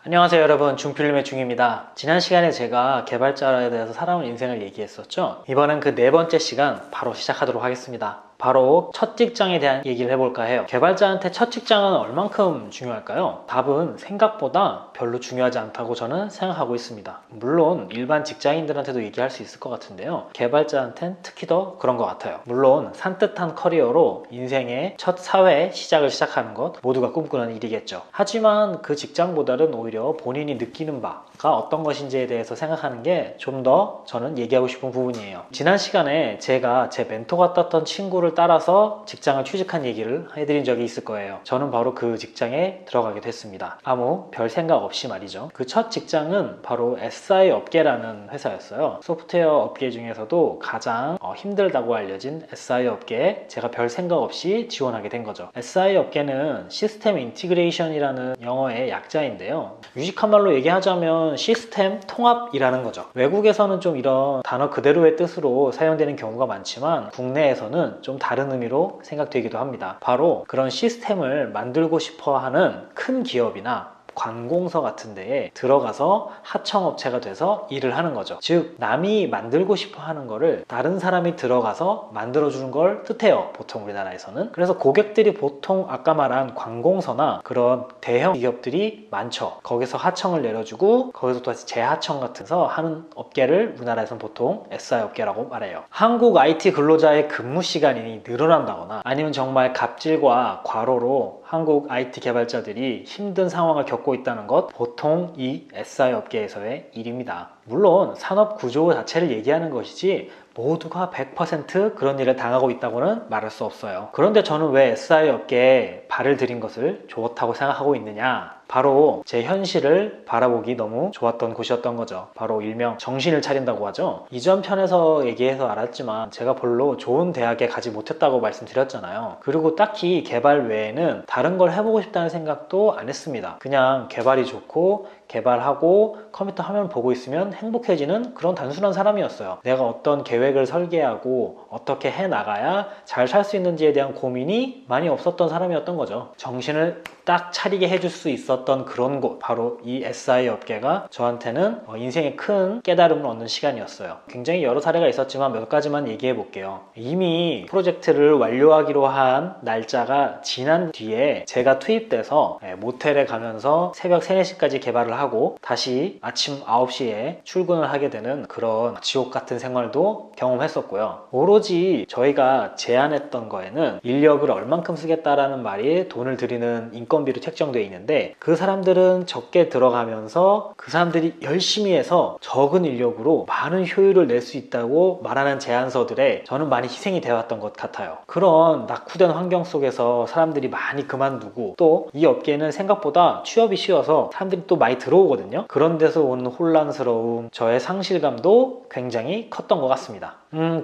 안녕하세요 여러분, 중필름의 중입니다. 지난 시간에 제가 개발자에 대해서 살아온 인생을 얘기했었죠. 이번엔 그 네 번째 시간 바로 시작하도록 하겠습니다. 바로 첫 직장에 대한 얘기를 해볼까 해요. 개발자한테 첫 직장은 얼만큼 중요할까요? 답은 생각보다 별로 중요하지 않다고 저는 생각하고 있습니다. 물론 일반 직장인들한테도 얘기할 수 있을 것 같은데요, 개발자한테는 특히 더 그런 것 같아요. 물론 산뜻한 커리어로 인생의 첫 사회 시작을 시작하는 것 모두가 꿈꾸는 일이겠죠. 하지만 그 직장보다는 오히려 본인이 느끼는 바가 어떤 것인지에 대해서 생각하는 게 좀 더 저는 얘기하고 싶은 부분이에요. 지난 시간에 제가 제 멘토 같았던 친구를 따라서 직장을 취직한 얘기를 해드린 적이 있을 거예요. 저는 바로 그 직장에 들어가게 됐습니다. 아무 별 생각 없이 말이죠. 그 첫 직장은 바로 SI 업계라는 회사였어요. 소프트웨어 업계 중에서도 가장 힘들다고 알려진 SI 업계에 제가 별 생각 없이 지원하게 된 거죠. SI 업계는 시스템 인티그레이션이라는 영어의 약자인데요, 유식한 말로 얘기하자면 시스템 통합이라는 거죠. 외국에서는 좀 이런 단어 그대로의 뜻으로 사용되는 경우가 많지만 국내에서는 좀 다른 의미로 생각되기도 합니다. 바로 그런 시스템을 만들고 싶어 하는 큰 기업이나 관공서 같은 데에 들어가서 하청업체가 돼서 일을 하는 거죠. 즉 남이 만들고 싶어 하는 거를 다른 사람이 들어가서 만들어주는 걸 뜻해요, 보통 우리나라에서는. 그래서 고객들이 보통 아까 말한 관공서나 그런 대형 기업들이 많죠. 거기서 하청을 내려주고 거기서 또 다시 재하청 같은서 하는 업계를 우리나라에서는 보통 SI 업계라고 말해요. 한국 IT 근로자의 근무 시간이 늘어난다거나 아니면 정말 갑질과 과로로 한국 IT 개발자들이 힘든 상황을 겪고 있다는 것, 보통 이 SI 업계에서의 일입니다. 물론 산업 구조 자체를 얘기하는 것이지 모두가 100% 그런 일을 당하고 있다고는 말할 수 없어요. 그런데 저는 왜 SI 업계에 발을 들인 것을 좋다고 생각하고 있느냐? 바로 제 현실을 바라보기 너무 좋았던 곳이었던 거죠. 바로 일명 정신을 차린다고 하죠. 이전 편에서 얘기해서 알았지만 제가 별로 좋은 대학에 가지 못했다고 말씀드렸잖아요. 그리고 딱히 개발 외에는 다른 걸 해보고 싶다는 생각도 안 했습니다. 그냥 개발이 좋고 개발하고 컴퓨터 화면 보고 있으면 행복해지는 그런 단순한 사람이었어요. 내가 어떤 계획을 설계하고 어떻게 해나가야 잘 살 수 있는지에 대한 고민이 많이 없었던 사람이었던 거죠. 정신을 딱 차리게 해줄 수 있었던 그런 곳, 바로 이 SI 업계가 저한테는 인생의 큰 깨달음을 얻는 시간이었어요. 굉장히 여러 사례가 있었지만 몇 가지만 얘기해 볼게요. 이미 프로젝트를 완료하기로 한 날짜가 지난 뒤에 제가 투입돼서 모텔에 가면서 새벽 3, 4시까지 개발을 하고 다시 아침 9시에 출근을 하게 되는 그런 지옥 같은 생활도 경험했었고요. 오로지 저희가 제안했던 거에는 인력을 얼만큼 쓰겠다라는 말이 돈을 들이는 인건비로 책정되어 있는데, 그 사람들은 적게 들어가면서 그 사람들이 열심히 해서 적은 인력으로 많은 효율을 낼 수 있다고 말하는 제안서들에 저는 많이 희생이 되어왔던 것 같아요. 그런 낙후된 환경 속에서 사람들이 많이 그만두고, 또 이 업계는 생각보다 취업이 쉬워서 사람들이 또 많이 들어오거든요. 그런 데서 오는 혼란스러움, 저의 상실감도 굉장히 컸던 것 같습니다.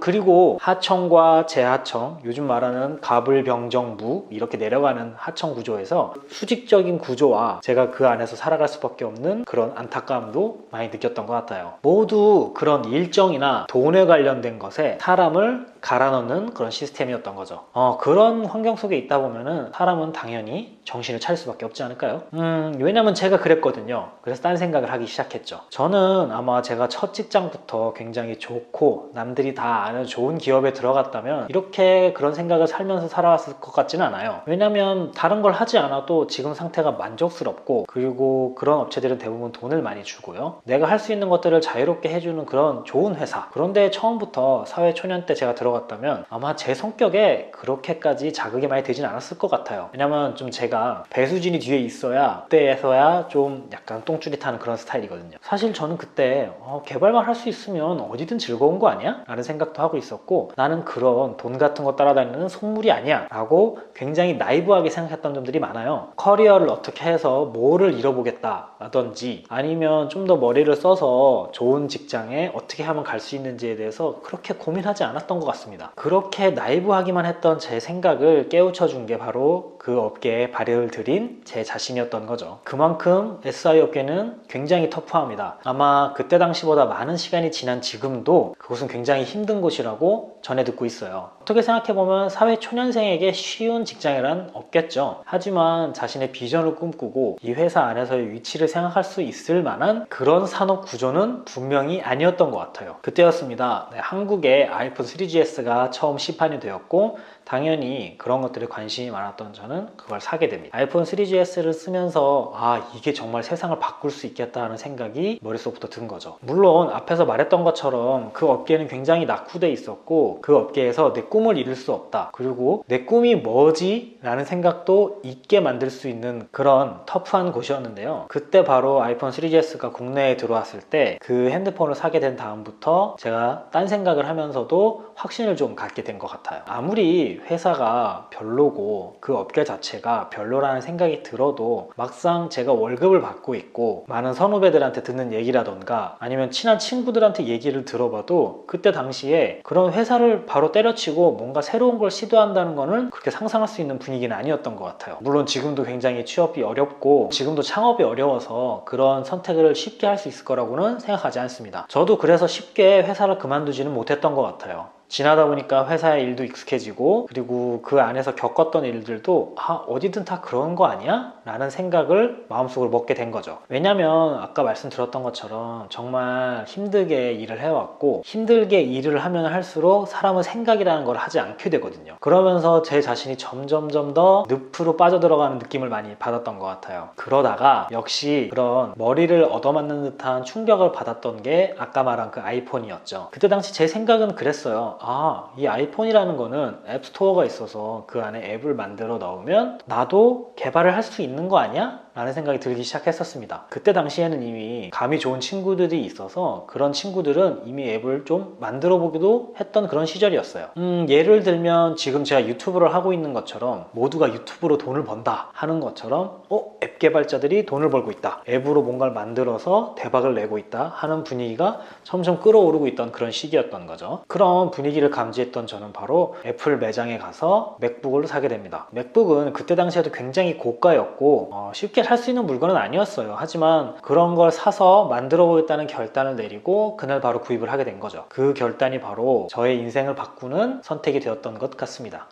그리고 하청과 재하청, 요즘 말하는 가불병정부 이렇게 내려가는 하청 구조에서 수직적인 구조와 제가 그 안에서 살아갈 수밖에 없는 그런 안타까움도 많이 느꼈던 것 같아요. 모두 그런 일정이나 돈에 관련된 것에 사람을 갈아넣는 그런 시스템이었던 거죠. 그런 환경 속에 있다 보면은 사람은 당연히 정신을 차릴 수밖에 없지 않을까요? 왜냐면 제가 그랬거든요. 그래서 딴 생각을 하기 시작했죠. 저는 아마 제가 첫 직장부터 굉장히 좋고 남들이 다 아는 좋은 기업에 들어갔다면 이렇게 그런 생각을 살면서 살아왔을 것 같지는 않아요. 왜냐면 다른 걸 하지 않아도 지금 상태가 만족스럽고, 그리고 그런 업체들은 대부분 돈을 많이 주고요, 내가 할 수 있는 것들을 자유롭게 해주는 그런 좋은 회사. 그런데 처음부터 사회 초년 때 제가 들어갔다면 아마 제 성격에 그렇게까지 자극이 많이 되진 않았을 것 같아요. 왜냐면 좀 제가 배수진이 뒤에 있어야 그때에서야 좀 약간 똥줄이 타는 그런 스타일이거든요. 사실 저는 그때 개발만 할 수 있으면 어디든 즐거운 거 아니야? 라는 생각도 하고 있었고, 나는 그런 돈 같은 거 따라다니는 속물이 아니야 라고 굉장히 나이브하게 생각했던 점들이 많아요. 커리어를 어떻게 해서 뭐를 잃어보겠다 라든지, 아니면 좀 더 머리를 써서 좋은 직장에 어떻게 하면 갈 수 있는지에 대해서 그렇게 고민하지 않았던 것 같습니다. 그렇게 나이브하기만 했던 제 생각을 깨우쳐 준 게 바로 그 업계에 발을 들인 제 자신이었던 거죠. 그만큼 SI 업계는 굉장히 터프합니다. 아마 그때 당시보다 많은 시간이 지난 지금도 그곳은 굉장히 힘든 곳이라고 전해 듣고 있어요. 어떻게 생각해보면 사회 초년생에게 쉬운 직장이란 없겠죠. 하지만 자신의 비전을 꿈꾸고 이 회사 안에서의 위치를 생각할 수 있을 만한 그런 산업 구조는 분명히 아니었던 것 같아요. 그때였습니다. 네, 한국에 아이폰 3GS가 처음 시판이 되었고 당연히 그런 것들에 관심이 많았던 저는 그걸 사게 됩니다. 아이폰 3GS를 쓰면서 이게 정말 세상을 바꿀 수 있겠다는 생각이 머릿속부터 든 거죠. 물론 앞에서 말했던 것처럼 그 업계는 굉장히 낙후돼 있었고 그 업계에서 내 꿈을 이룰 수 없다. 그리고 내 꿈이 뭐지? 라는 생각도 있게 만들 수 있는 그런 터프한 곳이었는데요. 그때 바로 아이폰 3GS가 국내에 들어왔을 때 그 핸드폰을 사게 된 다음부터 제가 딴 생각을 하면서도 확신을 좀 갖게 된 것 같아요. 아무리 회사가 별로고 그 업계 자체가 별로라는 생각이 들어도 막상 제가 월급을 받고 있고 많은 선후배들한테 듣는 얘기라던가 아니면 친한 친구들한테 얘기를 들어봐도 그때 당시에 그런 회사를 바로 때려치고 뭔가 새로운 걸 시도한다는 거는 그렇게 상상할 수 있는 분위기는 아니었던 것 같아요. 물론 지금도 굉장히 취업이 어렵고 지금도 창업이 어려워서 그런 선택을 쉽게 할 수 있을 거라고는 생각하지 않습니다. 저도 그래서 쉽게 회사를 그만두지는 못했던 것 같아요. 지나다 보니까 회사의 일도 익숙해지고 그리고 그 안에서 겪었던 일들도 어디든 다 그런 거 아니야? 라는 생각을 마음속으로 먹게 된 거죠. 왜냐면 아까 말씀드렸던 것처럼 정말 힘들게 일을 해왔고 힘들게 일을 하면 할수록 사람은 생각이라는 걸 하지 않게 되거든요. 그러면서 제 자신이 점점점 더 늪으로 빠져들어가는 느낌을 많이 받았던 것 같아요. 그러다가 역시 그런 머리를 얻어맞는 듯한 충격을 받았던 게 아까 말한 그 아이폰이었죠. 그때 당시 제 생각은 그랬어요. 이 아이폰이라는 거는 앱스토어가 있어서 그 안에 앱을 만들어 넣으면 나도 개발을 할 수 있는 거 아니야? 라는 생각이 들기 시작했었습니다. 그때 당시에는 이미 감이 좋은 친구들이 있어서 그런 친구들은 이미 앱을 좀 만들어 보기도 했던 그런 시절이었어요. 예를 들면 지금 제가 유튜브를 하고 있는 것처럼 모두가 유튜브로 돈을 번다 하는 것처럼 앱 개발자들이 돈을 벌고 있다. 앱으로 뭔가를 만들어서 대박을 내고 있다 하는 분위기가 점점 끌어오르고 있던 그런 시기였던 거죠. 그런 분위기를 감지했던 저는 바로 애플 매장에 가서 맥북을 사게 됩니다. 맥북은 그때 당시에도 굉장히 고가였고 쉽게 살 수 있는 물건은 아니었어요. 하지만 그런 걸 사서 만들어 보겠다는 결단을 내리고 그날 바로 구입을 하게 된 거죠. 그 결단이 바로 저의 인생을 바꾸는 선택이 되었던 것 같습니다.